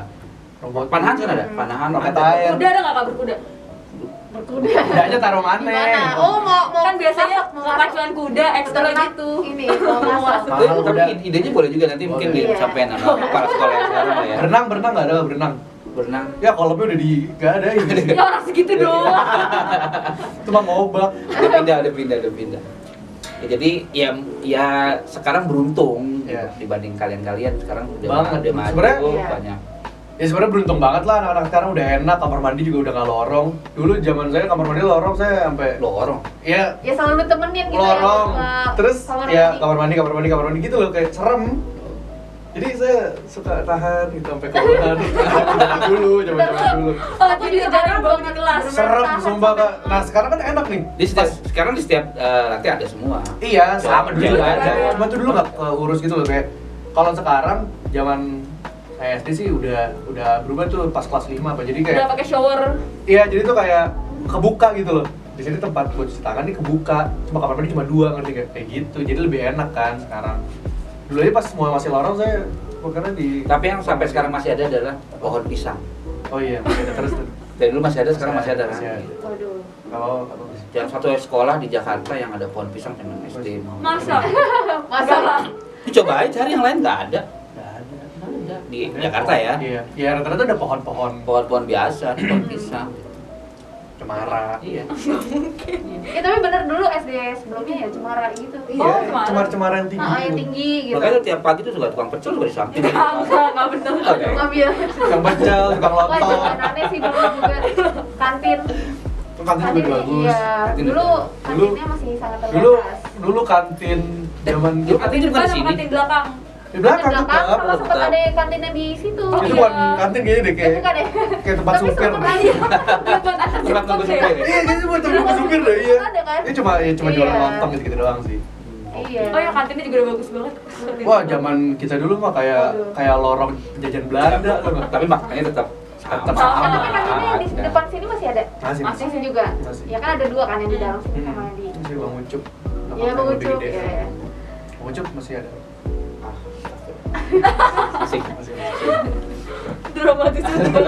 Robot. panahan kan ada, panahan Roket ada. air. Kuda ada nggak kak berkuda? berkuda. Kudanya taruh mana? Gimana? Oh, mau Kan biasanya masak, mau pacuan kuda ekstra Berenang gitu. Ini mau masak. Mahal Tapi udah. idenya boleh juga nanti mungkin Boleh. disampaikan sama kepala sekolah yang sekarang lah ya. Berenang nggak ada berenang. Berenang. Ya kolomnya udah nggak ada ini. Ya orang segitu doang. Cuma ngobak. Udah pindah. Ya, jadi ya sekarang beruntung Iya. dibanding kalian sekarang udah Banget. udah maju Sebenarnya- Iya. banyak. Ya sebenarnya beruntung banget lah anak-anak sekarang udah enak, kamar mandi juga udah nggak lorong. Dulu zaman saya kamar mandi lorong saya sampai Lorong. ya Ya selalu temenin gitu lorong. ya. Terus kamar ya mandi. kamar mandi gitu loh kayak serem. Jadi saya suka tahan gitu sampai keluar. dulu, zaman dulu. Oh, aku juga jarang bawa di kelas. Serem sumpah Kak. Nah, sekarang kan enak nih. Sekarang di setiap lantai ada semua. Iya, sama dulu Iya, juga ada. ada. Cuma tuh dulu nggak urus gitu loh kayak. Kalau sekarang zaman saya SD sih udah berubah tuh pas kelas 5 apa. Jadi Udah kayak pakai shower. iya, jadi tuh kayak kebuka gitu loh. Di sini tempat buat cuci tangan nih kebuka. Cuma kamar mandi cuma 2 ngerti kayak gitu. Jadi lebih enak kan sekarang. Dulu aja pas semua masih lorong saya karena di Tapi yang sampai sekarang masih ada adalah pohon pisang. Oh iya, masih ada terus tuh. Dari dulu masih ada, sekarang masih ada kan. Masih ada. Waduh. Kalau Yang satu sekolah di Jakarta yang ada pohon pisang cuma SD. Masa? Masa lah. Ini coba aja cari yang lain nggak ada. nggak ada. Nggak ada. Di Jakarta ya. Iya, ya rata-rata ada pohon-pohon Pohon-pohon biasa, pohon pisang. cemara. Iya. Ya tapi bener dulu SD sebelumnya ya cemara gitu. Iya, Oh, cemara. cemara-cemara yang tinggi. Yang tinggi gitu. Makanya tiap pagi tuh juga tukang pecel juga di samping. Enggak bener. Oke. Ngambil. Yang pecel, tukang Wah, lontong. zaman aneh sih dulu juga. Kantin. Kantin juga bagus. Iya. Kantin Dulu juga. kantinnya masih sangat Dulu terbatas. dulu kantin zaman Dulu kantin bukan di sini. Kantin belakang. di belakang Di belakang tetap. sama sempat tetap. ada kantinnya di situ. Oh, Itu iya. bukan kantin kayaknya deh Ya, kayak bukan ya? kayak tempat Tapi supir. sempet deh. aja. Buat antar Tempat jemput tunggu ya. supir. Iya, kayaknya buat tempat supir deh, iya. Ada kan? Ini cuma jualan Iya. lontong gitu doang sih. Iya. Oh ya kantinnya juga udah bagus banget. Wah, zaman kita dulu mah kayak Waduh. kayak lorong penjajahan Belanda loh. Tapi makannya tetap Tetap Oh, sama. tapi kantinnya di Ada. depan sini masih ada. Masih. Masih juga. Masih. Ya kan ada dua kan yang di dalam sini sama yang di. Masih Bang Ucup. Nama Iya, Bang yang lebih Ucup. gede. Iya, iya. Bang Ucup masih ada. asik. Masih. Dramatis banget.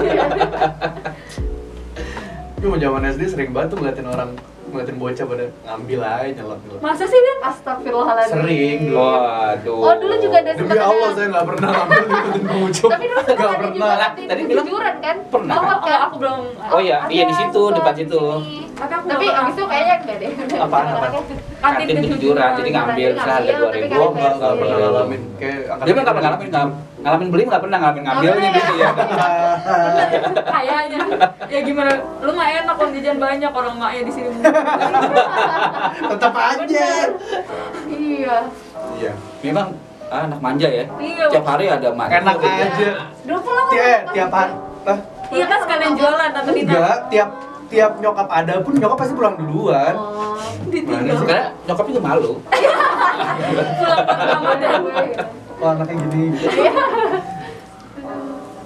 Cuma zaman SD sering banget tuh ngeliatin orang ngeliatin bocah pada ngambil aja nyelot. Masa sih kan? Astagfirullahaladzim. Sering dulu. Waduh. Oh dulu juga ada Demi sempat Allah ada. saya nggak pernah ngambil ngikutin Bang Ucup. Tapi dulu sempat Nggak ada pernah. juga waktu itu Tadi bilang kejujuran kan? pernah. Sempat Oh, kan? aku belum. Oh iya, Ada, iya di situ, sempat depan di situ. sini. Tapi aku Tapi nggak abis itu pernah. kayaknya enggak deh. Apaan? Kantin kejujuran, jadi ngambil Jadi seharga ngambil, tapi 2000. Gua kan nggak pernah Iya. ngalamin kayak Dia mah nggak pernah ngalamin beli nggak pernah ngalamin ngambilnya Nggak gitu ya. Kayaknya. Ya gimana? Lu mah enak kalau jajan banyak orang maknya di sini. tetap aja. Bener. Iya. Iya. Memang anak manja ya. Iya. Tiap hari ada mak. Enak aja. Dulu pulang Tiap hari. Iya kan sekalian jualan Tante Dina. Enggak, tiap nyokap ada pun nyokap pasti pulang duluan. Oh. Ditinggal. Karena nyokap juga malu. Pulang pas Ramadan. Oh anaknya gini.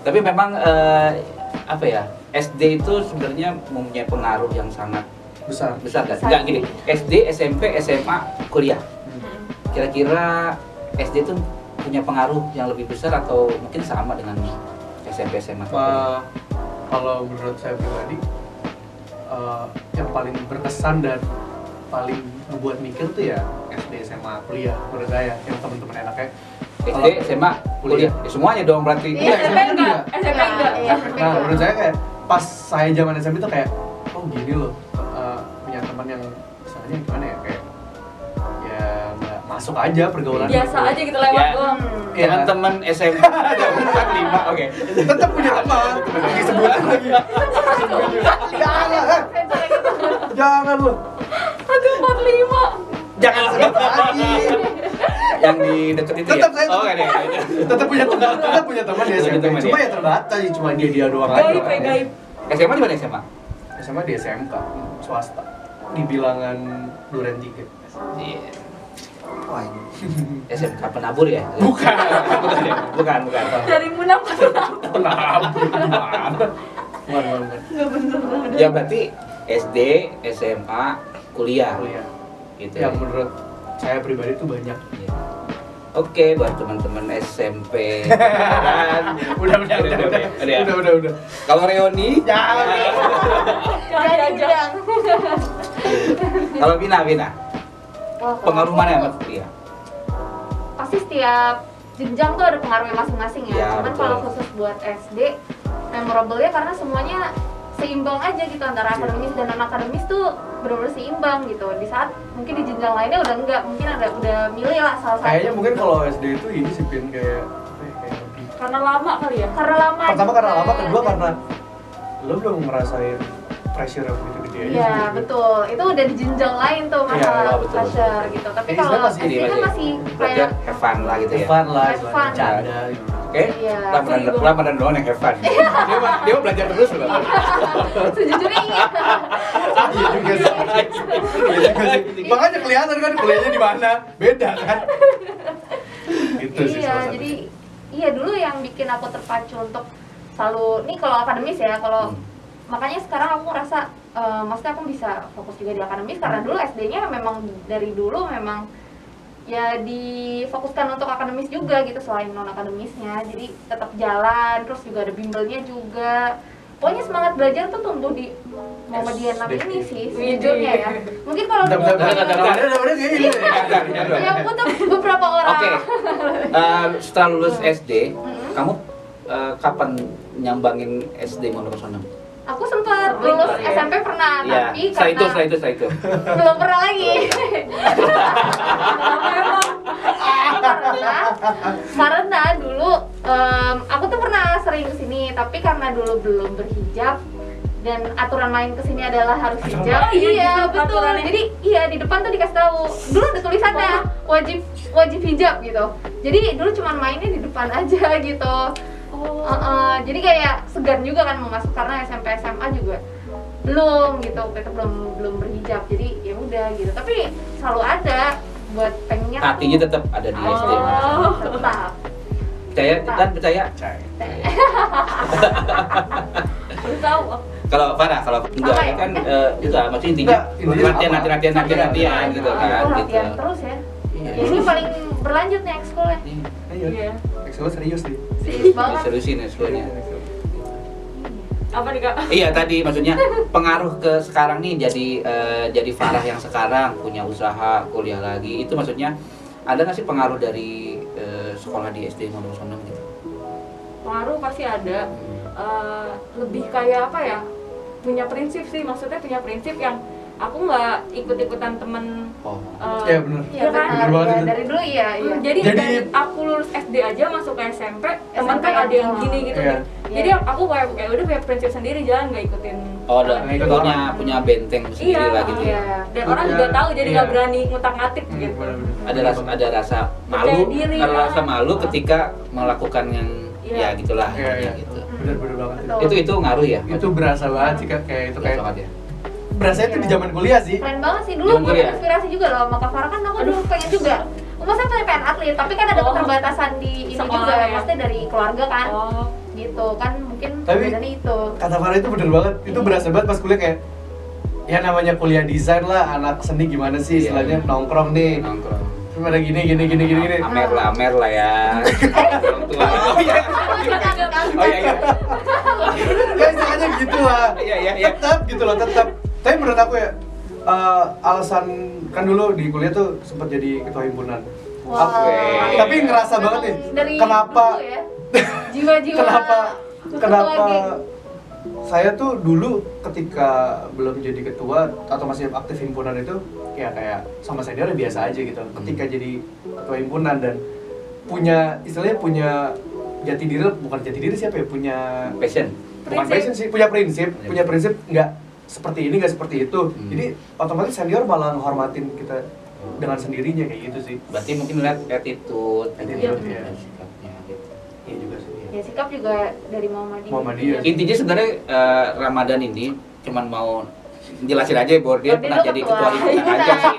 Tapi memang apa ya? SD itu sebenarnya mempunyai pengaruh yang sangat Besar. besar kan? Enggak gini. SD, SMP, SMA, kuliah. Kira-kira SD itu punya pengaruh yang lebih besar atau mungkin sama dengan SMP, SMA? atau kuliah? Kalau menurut saya pribadi yang paling berkesan dan paling ngebuat mikir tuh ya SD, SMA, kuliah menurut saya yang teman-teman enaknya. SD, SMA, kuliah. Ya, semuanya dong berarti. Iya, SMP enggak. SMP enggak. Iya. Nah menurut saya kayak pas saya zaman SMP tuh kayak oh gini loh punya teman yang misalnya gimana ya kayak ya nggak masuk aja pergaulan Biasa gitu. aja gitu lewat Ya. doang. Iya. Teman-teman SMP ada 45, oke. Tetap punya teman disebutin lagi jangan lo Aduh 45. Jangan tetap lagi yang di deket itu Tetap ya. saya- Oh, ada. tetap punya teman di Punya SMP teman, cuma ya? ya terbatas sih cuma dia doang aja Gaib ya gaib. SMA di mana SMA? SMA di SMK swasta di bilangan Duren 3 Iya. Wah ini. SMK Penabur ya? Bukan. Bukan ya? Bukan. Dari Munang ke Kenapa? Gimana? Bukan. Enggak bener. Ya berarti SD, SMA, kuliah. Kuliah. Gitu. Yang menurut saya pribadi tuh banyak. Iya. Oke, buat teman-teman SMP dan Udah. Kalau Reoni, Jangan. Jangan jangan. kalau Vina, Wah, pengaruh kalau mana aku- yang kuliah? Pasti setiap jenjang tuh ada pengaruhnya masing-masing ya. Ya, Cuman betul. kalau khusus buat SD, memorable-nya karena semuanya seimbang aja gitu antara akademis dan non akademis tuh benar-benar seimbang gitu. Di saat mungkin di jenjang lainnya udah enggak, mungkin udah milih lah salah satu. Kayaknya mungkin kalau SD itu ini sih Pin kayak apa ya, kayak lebih. Karena lama kali ya. Karena lama. Pertama karena juga. lama, kedua karena lo belum ngerasain pressure yang begitu gede aja. Iya sih. betul, itu udah di jenjang lain tuh Iya, masalah iya, betul, pressure gitu. Tapi Jadi kalau sebenarnya masih SD kan masih Belajar kayak have fun lah gitu ya. Fun lah, Have fun. bercanda gitu. Oke, Iya. Ramadan doang yang have fun. Dia mah belajar terus loh. sejujurnya iya. Iya juga sih. Iya juga sih. Makanya kelihatan kan kuliahnya di mana, beda kan. Gitu sih Iya, salah satu. jadi iya dulu yang bikin aku terpacu untuk selalu nih kalau akademis ya, kalau makanya sekarang aku ngerasa maksudnya aku bisa fokus juga di akademis karena dulu SD-nya memang dari dulu memang ya difokuskan untuk akademis juga gitu selain non akademisnya, jadi tetap jalan, terus juga ada bimbelnya juga. Pokoknya semangat belajar tuh tumbuh di Muhammadiyah 6 ini sih sejujurnya ya. Mungkin kalau Bentar, dulu udah kayak gini. yang untuk beberapa orang. Oke. Setelah lulus SD, Mm-mm. kamu kapan nyambangin SD Mondok Pesona? Aku sempat lulus ya. SMP pernah, Iya. tapi Setelah itu. belum pernah lagi. Kenapa emang? karena dulu aku tuh pernah sering kesini, tapi karena dulu belum berhijab dan aturan main kesini adalah harus hijab. Oh, iya, Iya gitu betul. aturannya. Jadi iya di depan tuh dikasih tahu. Dulu ada tulisannya wajib hijab gitu. Jadi dulu cuman mainnya di depan aja gitu. Oh. Jadi kayak segan juga kan mau masuk karena SMP SMA juga belum gitu, kita belum berhijab. Jadi ya udah gitu. Tapi selalu ada buat pengen Hatinya tetap ada di SD. Oh. tetap. Percaya dan percaya. Baru tahu aku. Kalau Farah, kalau enggak Apa ya? kan juga maksudnya intinya Enggak, intinya latihan gitu kan Aku gitu. latihan terus ya. Iya. Ya, ini paling berlanjut nih ekskulnya. Ayo. Iya. Excel serius nih. Serius banget. Seriusin ya sekolahnya. Apa nih Kak? Iya tadi maksudnya pengaruh ke sekarang nih jadi Farah yang sekarang punya usaha kuliah lagi itu maksudnya ada nggak sih pengaruh dari sekolah di SD Muhammad Sonam gitu? Pengaruh pasti ada. Lebih kayak apa ya? Punya prinsip sih, maksudnya punya prinsip yang aku nggak ikut-ikutan temen. Oh. Iya benar. Iya kan? benar. Bener banget Ya, itu. dari dulu iya. Jadi Jadi- dari aku lulus SD aja masuk ke SMP, teman SMP kan ada yang yang- gini gitu Iya. kan. Jadi aku kayak udah punya prinsip sendiri, jangan nggak ikutin. Oh, ada orang ikut gitu. punya benteng sendiri Iya, lah gitu. Iya. Dan orang Punya- juga tahu jadi nggak iya. berani ngutak-ngatik gitu. Benar-benar. Ada rasa malu, Percaya diri ada lah. rasa malu ketika melakukan yang Iya. ya gitulah Iya, iya. gitu. Benar-benar banget. Betul. Itu ngaruh ya? Itu berasa banget sih Kak, kayak itu kayak banget ya. berasa itu di zaman kuliah sih. Keren banget sih dulu Jangan gue kuliah. inspirasi juga loh sama Kak Farah kan aku dulu pengen juga. Maksudnya pengen atlet, tapi kan ada Oh. keterbatasan di ini Sekolah juga, ya. maksudnya dari keluarga kan. Oh, Gitu kan mungkin Tapi- bedanya itu. Kata Farah itu bener banget. Itu berasa banget pas kuliah kayak ya namanya kuliah desain lah, anak seni gimana sih Iya. istilahnya nongkrong nih. Nongkrong. Terus ada gini. Amer lah ya. Orang tua. Oh iya. Oh iya iya. Ya istilahnya gitu lah. Iya iya iya. Tetap gitu loh, tetap. Tapi menurut aku ya alasan kan dulu di kuliah tuh sempat jadi ketua himpunan. Wah. Oke. Tapi ngerasa banget nih, Dari kenapa dulu ya, jiwa-jiwa kenapa lagi. saya tuh dulu ketika belum jadi ketua atau masih aktif himpunan itu ya kayak sama senior biasa aja gitu. Ketika jadi ketua himpunan dan punya istilahnya punya jati diri, bukan jati diri siapa ya, punya Passion. bukan Prinsip. passion sih, punya prinsip nggak seperti ini nggak seperti itu. Jadi otomatis senior malah menghormatin kita dengan sendirinya kayak gitu sih. Berarti mungkin lihat attitude, Attitude, gitu, iya. sikapnya gitu. Iya juga sih. Ya sikap juga dari Muhammadiyah. Muhammadiyah. Intinya sebenarnya Ramadan ini cuman mau jelasin aja bahwa dia Oh, dia pernah dulu jadi ketua. ketua himpunan aja sih.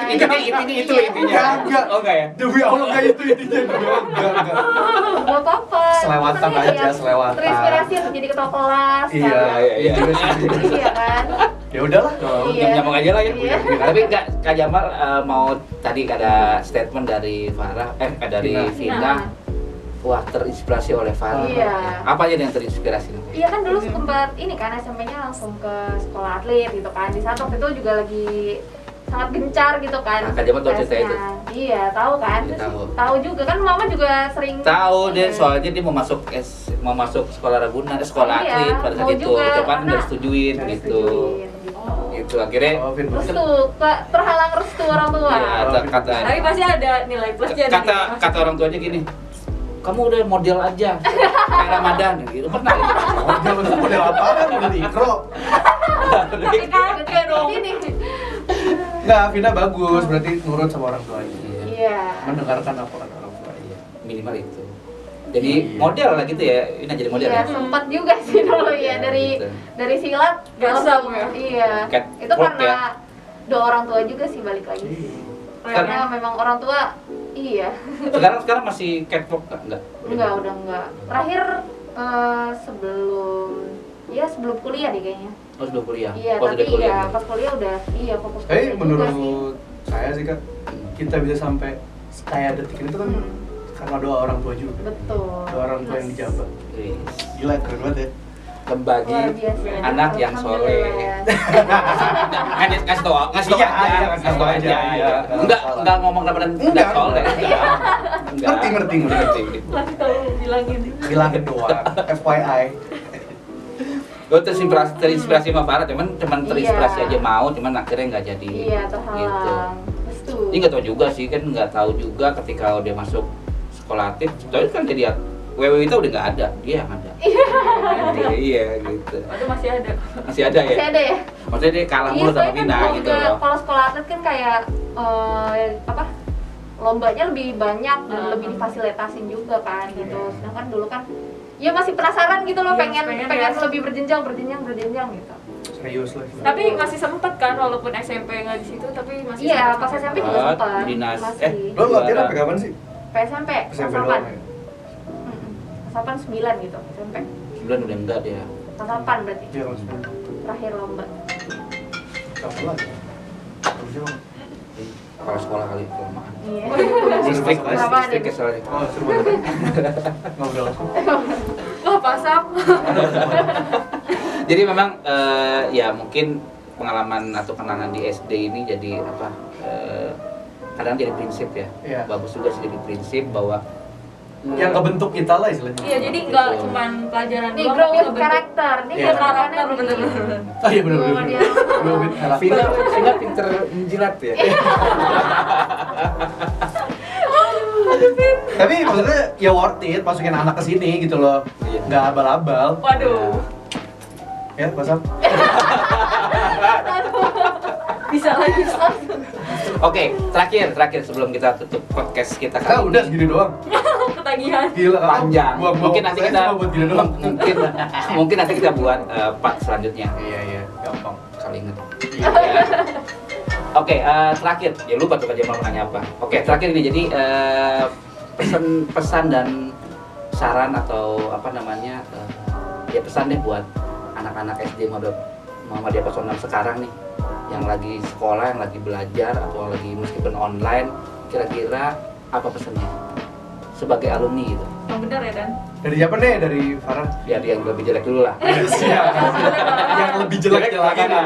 Intinya itu intinya. Enggak. Oh enggak ya? Demi Allah nggak itu intinya. Enggak. Gak apa-apa. Selewatan Itu kan aja, yang selewatan. Terinspirasi untuk jadi ketua kelas. Iya, kan? iya. juga sih. Iya kan. Ya udahlah. Iya. Nyambung aja lah ya. Iya. Tapi enggak Kak Jamal mau tadi ada statement dari Farah dari Vina. Wah, terinspirasi oleh Farah. Iya. Apa aja yang terinspirasi? Iya kan dulu sempat ini kan SMP-nya langsung ke sekolah atlet gitu kan. Di saat waktu itu juga lagi sangat gencar gitu kan. Nah, Kak Jamal tahu cerita itu? Iya, tahu kan. Iya, tahu. Tahu juga kan mama juga sering Tahu deh Iya. soalnya dia mau masuk sekolah Ragunan, sekolah Iya, atlet pada saat mau itu. juga, Coba karena nggak setujuin nggak gitu. Disetujuin, gitu. Itu akhirnya Oh, Vin. Restu, terhalang restu orang tua. ya, tapi pasti ada nilai plusnya. kata orang tuanya gini, kamu udah model aja kayak Ramadan gitu. Pernah gitu? Model apaan? Model ikro. Tapi kagak dong. Ini. Enggak, Vina bagus, berarti nurut sama orang tuanya. Iya. Mendengarkan apa kata orang tuanya. Minimal itu. Jadi Iya. model lah gitu ya. Ini jadi model Iya, ya. sempat juga sih dulu ya dari Gitu. dari silat Gasam langsung, ya? Iya. Catwalk Itu karena ya? doa orang tua juga sih balik lagi. Karena memang orang tua iya. Sekarang masih catwalk enggak? Udah enggak. Terakhir sebelum kuliah deh kayaknya. Oh, sudah kuliah. Iya, Oh, tapi sudah kuliah. iya pas kuliah udah fokus Tapi kuliah juga sih. menurut saya sih Kak, kita bisa sampai kayak detik ini tuh kan Hmm. karena doa orang tua juga. Betul. Doa orang tua yang dijabat. Wih, Gila, keren banget ya. Membagi Luar biasa. anak yang soleh. Alhamdulillah. Ngasih tau Iya, iya, ngasih tau aja, iya. Enggak ngomong Ramadan enggak Enggak. soleh. Enggak. Ngerti. Lagi tahu bilangin. Bilangin doang, FYI. Gue terinspirasi sama Farah, cuman terinspirasi Iya. aja mau, cuman akhirnya nggak jadi. Iya, terhalang. Restu. Ini nggak tahu juga sih, kan nggak tahu juga ketika dia masuk sekolah aktif, tapi kan jadi WW itu udah nggak ada, dia yang ada. Iya gitu. Waduh masih ada. Masih ada ya? Masih ada ya? Maksudnya dia kalah mulu sama soalnya Vina kan gitu juga loh. kalau sekolah atlet kan kayak lombanya lebih banyak dan lebih difasilitasin juga kan gitu. Sedangkan dulu kan ya masih penasaran gitu loh, Iya, pengen pengen pengen ya. lebih berjenjang gitu. Serius lah. Tapi masih sempet kan walaupun SMP nggak di situ tapi masih Iya, sempet pas sampai SMP juga Ah, sempat. dinas. Masih. Lo latihan sampai kapan sih? SMP, SMP kelas doang 8. ya? Kelas 8 9 gitu, SMP. 9 udah enggak dia. Kelas 8 berarti. Iya, maksudnya. Terakhir lomba. Kapan lagi? Harusnya mah. Kalau sekolah kali kelamaan. Iya. Listrik, Kenapa ada? listrik soalnya. Oh, seru banget. Ngobrol. wah pasang. Jadi memang ya mungkin pengalaman atau kenangan di SD ini jadi apa? Kadang jadi prinsip ya. Iya. Bagus juga sih jadi prinsip bahwa Yang kebentuk kita lah istilahnya. Iya, jadi nggak Gitu. cuman pelajaran Nih doang, grow tapi with ngebentuk karakter. Nih Iya. buat karakter anak-anak nih. bener-bener. Oh iya benar Belum benar. dia. Grow with karakter. Vina pinter menjilat ya. Tapi maksudnya ya worth it masukin anak ke sini gitu loh. Iya. Nggak abal-abal. Waduh, Ya, pasang. bisa lagi. Oke, terakhir sebelum kita tutup podcast kita Ah, kali udah ini. segini doang. Ketagihan. Gila kan. Panjang. Mungkin nanti kita buat gini doang. mungkin nanti kita buat part selanjutnya. Iya, gampang. Kali inget. Iya. Oke, terakhir. Ya lupa tuh Kak Jamal mau nanya apa. Oke, terakhir ini jadi pesan dan saran atau apa namanya ya pesan deh buat anak-anak SD Muhammadiyah 06 sekarang nih yang lagi sekolah, yang lagi belajar atau lagi meskipun online, kira-kira apa pesannya sebagai alumni gitu? Yang benar ya, Dan? Dari siapa nih? Dari Farah. Biar yang lebih jelek dulu lah. Yang lebih jelek lagi nih.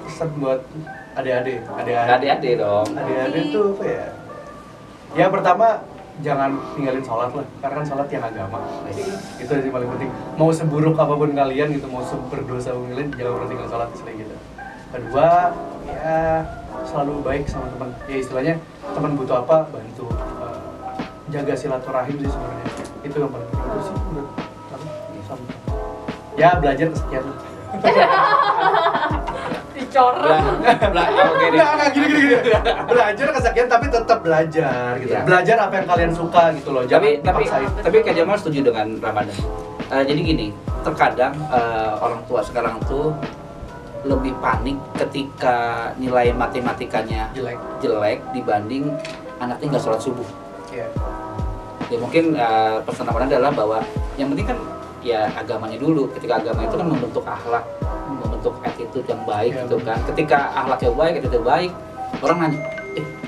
Pesan buat adik-adik. Adik-adik dong. Adik-adik tuh apa ya? Yang pertama jangan tinggalin sholat lah, karena kan sholat yang agama. Itu sih paling penting. Mau seburuk apapun kalian gitu, mau berdosa apapun kalian, jangan pernah tinggal sholat istilahnya gitu. Kedua, ya selalu baik sama teman. Ya istilahnya teman butuh apa bantu. Jaga silaturahim sih sebenarnya. Itu yang paling penting. Itu sih menurut aku. Ya belajar kesekian lah. Dicor. Oke deh. Nggak, gini. Belajar kesekian tapi tetap belajar gitu. Iya. Belajar apa yang kalian suka gitu loh. Jangan tapi dipaksain. tapi Kak Jamal setuju dengan Ramadan. Jadi gini, terkadang orang tua sekarang tuh lebih panik ketika nilai matematikanya jelek dibanding anaknya nggak sholat subuh. Iya. Ya mungkin pesan Ramadan adalah bahwa yang penting kan ya agamanya dulu. Ketika agama itu kan membentuk akhlak, membentuk attitude yang baik Iya, gitu kan. Ketika akhlaknya baik, attitude baik, orang nanya,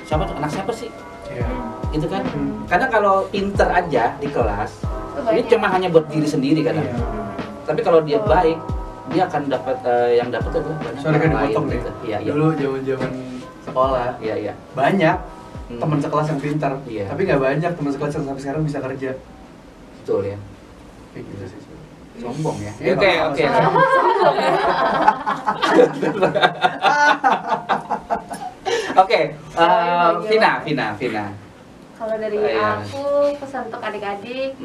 siapa tuh anak siapa sih? Iya. Gitu kan. Karena kalau pinter aja di kelas, Itu ini banyak. cuma hanya buat diri sendiri kadang. Iya. Tapi kalau dia baik, dia akan dapat yang dapat adalah banyak Sorry kan orang lain dipotong nih. gitu. Iya, iya. Dulu zaman sekolah Iya. banyak Hmm. teman sekelas yang pintar, Iya. tapi nggak banyak teman sekelas yang sampai sekarang bisa kerja. Betul ya. Kayak gitu sih. Sombong ya. Iya, Oke, nggak oke. apa-apa. Oke, Vina. Kalau dari Iya. aku pesan untuk adik-adik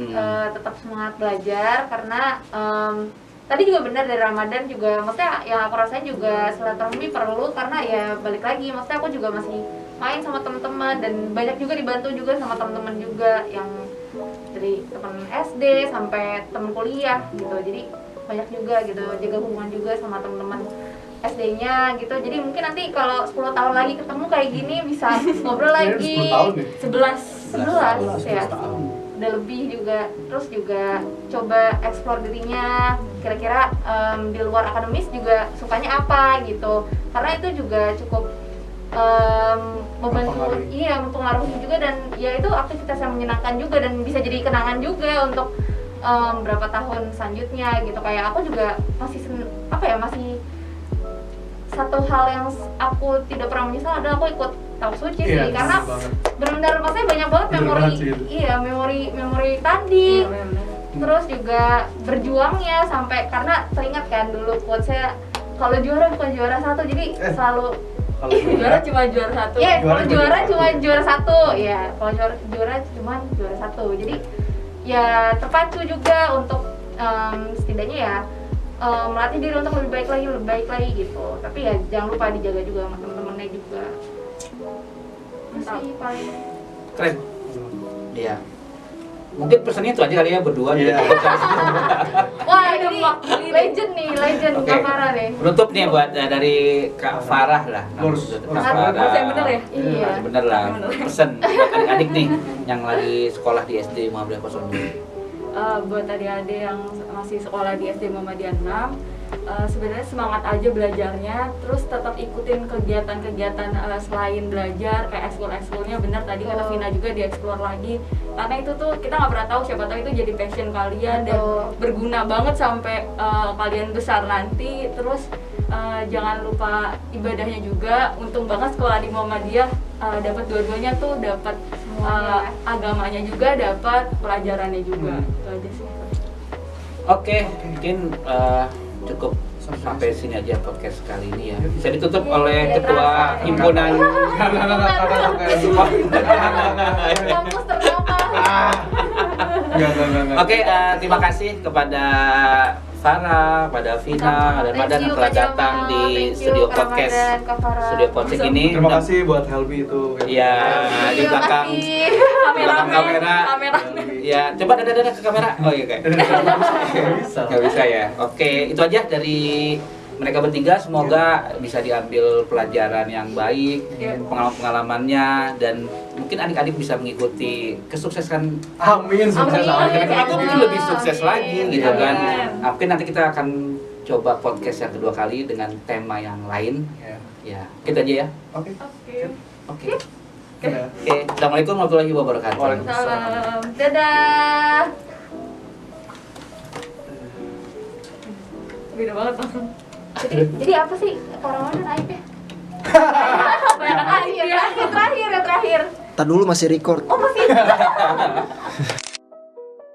tetap semangat belajar karena tadi juga benar dari Ramadan juga, maksudnya yang aku rasain juga silaturahmi perlu karena ya balik lagi, maksudnya aku juga masih main sama teman-teman dan banyak juga dibantu juga sama teman-teman juga yang dari teman SD sampai teman kuliah gitu, jadi banyak juga gitu jaga hubungan juga sama teman-teman SD-nya gitu. Jadi mungkin nanti kalau 10 tahun lagi ketemu kayak gini bisa ngobrol lagi. 10 tahun nih. 11 ya. 11 tahun. Udah lebih juga. Terus juga coba explore dirinya. Kira-kira di luar akademis juga sukanya apa gitu. Karena itu juga cukup membantu, mempengaruhi juga, dan ya itu aktivitas yang menyenangkan juga dan bisa jadi kenangan juga untuk berapa tahun selanjutnya gitu. Kayak aku juga masih masih satu hal yang aku tidak pernah menyesal adalah aku ikut tawaf suci sih, karena benar-benar maksudnya banyak banget memori tadi. Terus juga berjuangnya sampai, karena teringat kan dulu quote saya, kalau juara bukan juara satu, jadi selalu Juara cuma juara satu. iya, kalau juara cuma juara satu, ya kalau juara cuma juara satu, jadi ya terpacu juga untuk setidaknya ya melatih diri untuk lebih baik lagi gitu. Tapi ya jangan lupa dijaga juga sama temen-temennya juga. Masih paling Keren. Iya. Mungkin pesannya itu aja kali ya berdua. Iya. wah ini legend Oke. Kak Farah nih. Penutup nih buat dari Kak Farah lah. Harus Kak Farah. yang bener ya? Iya. Bener lah. Pesan buat adik-adik nih yang lagi sekolah di SD Muhammadiyah 02. Buat adik-adik yang masih sekolah di SD Muhammadiyah 6, sebenarnya semangat aja belajarnya, terus tetap ikutin kegiatan-kegiatan selain belajar kayak ekskul-ekskulnya. Bener tadi kata Vina juga dieksplor lagi, karena itu tuh kita nggak pernah tahu, siapa tahu itu jadi passion kalian dan berguna banget sampai kalian besar nanti. Terus jangan lupa ibadahnya juga. Untung banget sekolah di Muhammadiyah dapat dua-duanya tuh, dapat agamanya juga, dapat pelajarannya juga. Itu aja sih. Oke, mungkin cukup sampai sini aja podcast kali ini ya. Bisa ditutup oleh ketua himpunan. Kampus ternama. Enggak. Oke, terima kasih kepada Farah, pada Vina, dan Madan yang telah datang di studio podcast ini. Terima kasih buat Helmi itu. Ya, di belakang kamera. Ya, coba dada ke kamera. Oh iya, kayak. Nggak bisa ya. Oke, itu aja dari mereka bertiga. Semoga bisa diambil pelajaran yang baik, pengalaman-pengalamannya, dan mungkin adik-adik bisa mengikuti kesuksesan. Amin, sukses Amin. Atau mungkin lebih sukses lagi gitu Amin. kan. Nah, mungkin nanti kita akan coba podcast yang kedua kali dengan tema yang lain. Ya, kita aja ya. Oke. Oke. Assalamualaikum warahmatullahi wabarakatuh. Salam. Dadah. Beda banget langsung. Jadi apa sih Karawan dan Aib ya? Terakhir. Tar dulu masih record. Oh masih.